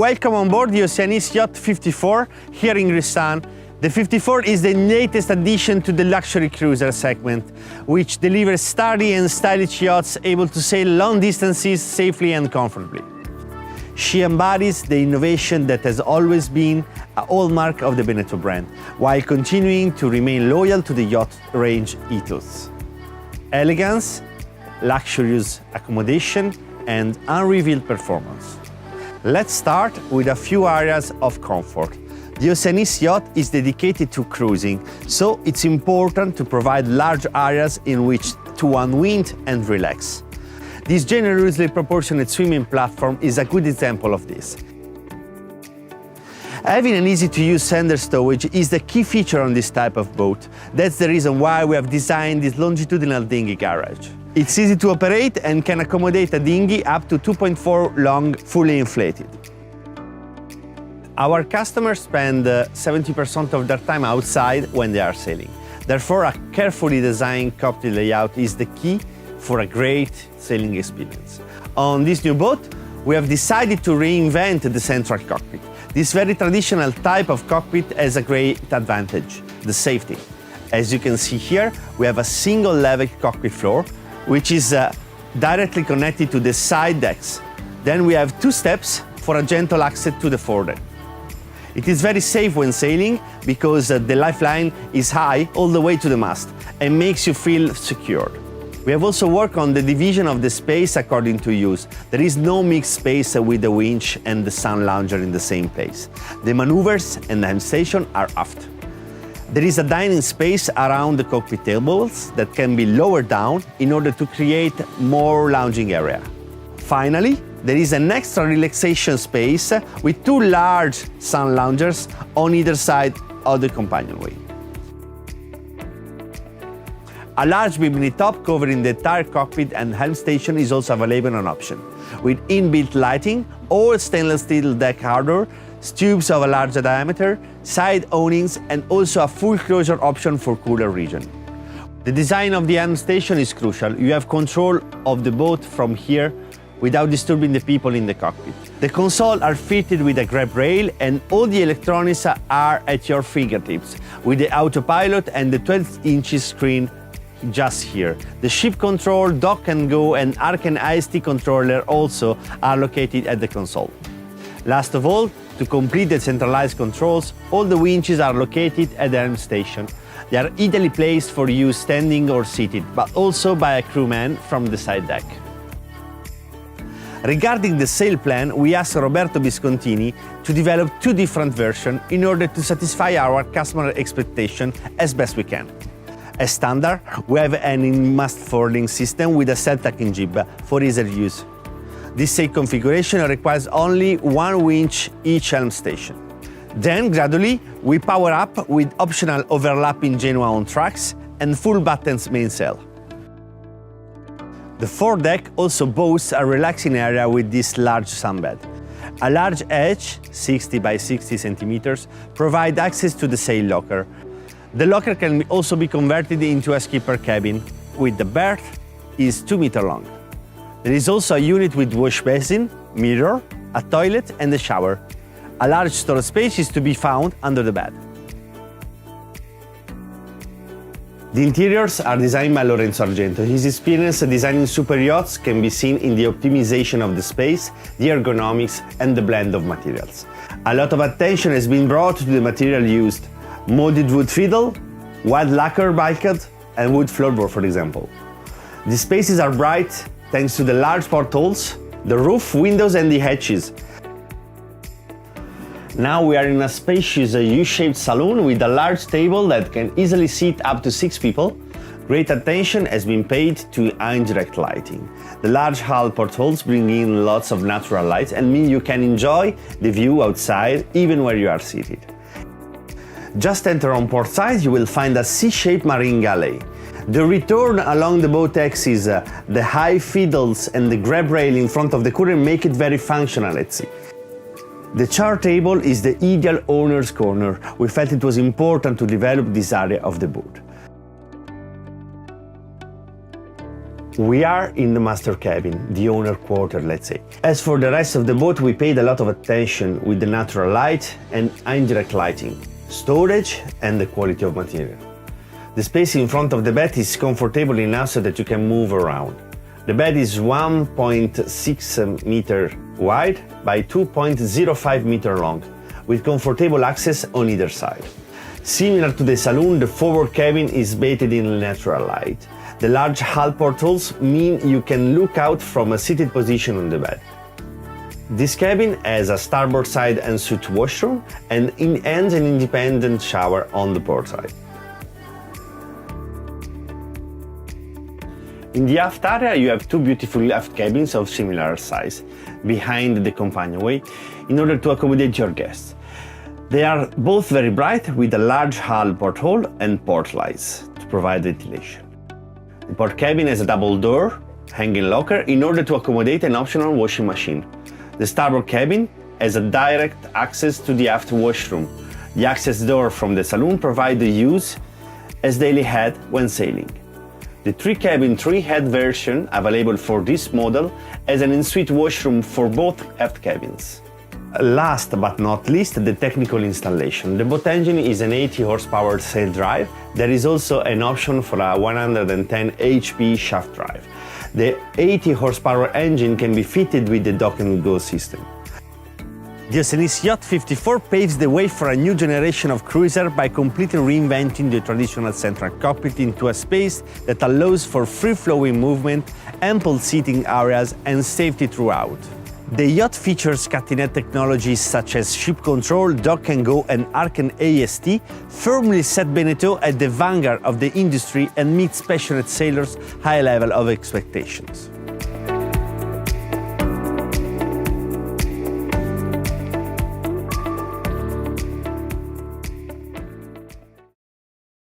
Welcome on board the Oceanis Yacht 54 here in Gristan. The 54 is the latest addition to the luxury cruiser segment, which delivers sturdy and stylish yachts able to sail long distances safely and comfortably. She embodies the innovation that has always been a hallmark of the Beneteau brand, while continuing to remain loyal to the yacht range ethos. Elegance, luxurious accommodation, and unrivaled performance. Let's start with a few areas of comfort. The Oceanis Yacht is dedicated to cruising, so it's important to provide large areas in which to unwind and relax. This generously proportionate swimming platform is a good example of this. Having an easy-to-use center stowage is the key feature on this type of boat. That's the reason why we have designed this longitudinal dinghy garage. It's easy to operate and can accommodate a dinghy up to 2.4 long, fully inflated. Our customers spend 70% of their time outside when they are sailing. Therefore, a carefully designed cockpit layout is the key for a great sailing experience. On this new boat, we have decided to reinvent the central cockpit. This very traditional type of cockpit has a great advantage: the safety. As you can see here, we have a single level cockpit floor, which is directly connected to the side decks. Then we have two steps for a gentle access to the foredeck. It is very safe when sailing because the lifeline is high all the way to the mast and makes you feel secured. We have also worked on the division of the space according to use. There is no mixed space with the winch and the sun lounger in the same place. The maneuvers and the helm station are aft. There is a dining space around the cockpit tables that can be lowered down in order to create more lounging area. Finally, there is an extra relaxation space with two large sun loungers on either side of the companionway. A large bimini top covering the entire cockpit and helm station is also available on option, with inbuilt lighting, all stainless steel deck hardware, tubes of a larger diameter, side awnings, and also a full closure option for cooler region. The design of the helm station is crucial. You have control of the boat from here without disturbing the people in the cockpit. The consoles are fitted with a grab rail and all the electronics are at your fingertips, with the autopilot and the 12-inch screen just here. The ship control, dock and go, and ARC and IST controller also are located at the console. Last of all, to complete the centralized controls, all the winches are located at the helm station. They are ideally placed for use standing or seated, but also by a crewman from the side deck. Regarding the sail plan, we asked Roberto Biscontini to develop two different versions in order to satisfy our customer expectation as best we can. As standard, we have an in-mast furling system with a self-tacking jib for easier use. This sail configuration requires only one winch each helm station. Then, gradually, we power up with optional overlapping Genoa on tracks and full buttons mainsail. The foredeck also boasts a relaxing area with this large sunbed. A large edge, 60 by 60 centimeters, provides access to the sail locker. The locker can also be converted into a skipper cabin, with the berth is 2 meters long. There is also a unit with wash basin, mirror, a toilet and a shower. A large storage space is to be found under the bed. The interiors are designed by Lorzenzo Argento. His experience designing super yachts can be seen in the optimization of the space, the ergonomics, and the blend of materials. A lot of attention has been brought to the material used: molded wood fiddle, white lacquer bulkhead, and wood floorboard, for example. The spaces are bright thanks to the large portholes, the roof, windows, and the hatches. Now we are in a spacious U-shaped saloon with a large table that can easily seat up to 6 people. Great attention has been paid to indirect lighting. The large hull portholes bring in lots of natural light and mean you can enjoy the view outside even where you are seated. Just enter on port side, you will find a C-shaped marine galley. The return along the boat axis, the high fiddles and the grab rail in front of the current make it very functional at sea. The chart table is the ideal owner's corner. We felt it was important to develop this area of the boat. We are in the master cabin, the owner quarter, let's say. As for the rest of the boat, we paid a lot of attention with the natural light and indirect lighting, storage and the quality of material. The space in front of the bed is comfortable enough so that you can move around. The bed is 1.6 meter wide by 2.05 meter long, with comfortable access on either side. Similar to the saloon, the forward cabin is bathed in natural light. The large hull portholes mean you can look out from a seated position on the bed. This cabin has a starboard side ensuite washroom and an independent shower on the port side. In the aft area, you have two beautiful aft cabins of similar size behind the companionway in order to accommodate your guests. They are both very bright with a large hull porthole and port lights to provide ventilation. The port cabin has a double door hanging locker in order to accommodate an optional washing machine. The starboard cabin has a direct access to the aft washroom. The access door from the saloon provides the use as daily head when sailing. The 3-cabin 3-head version available for this model has an ensuite washroom for both aft cabins. Last but not least, the technical installation. The boat engine is an 80 horsepower sail drive. There is also an option for a 110 HP shaft drive. The 80 horsepower engine can be fitted with the dock and go system. The Oceanis Yacht 54 paves the way for a new generation of cruiser by completely reinventing the traditional central cockpit into a space that allows for free-flowing movement, ample seating areas, and safety throughout. The yacht features cutting-edge technologies such as ship control, dock and go, and Arc and AST, firmly set Beneteau at the vanguard of the industry and meets passionate sailors' high level of expectations.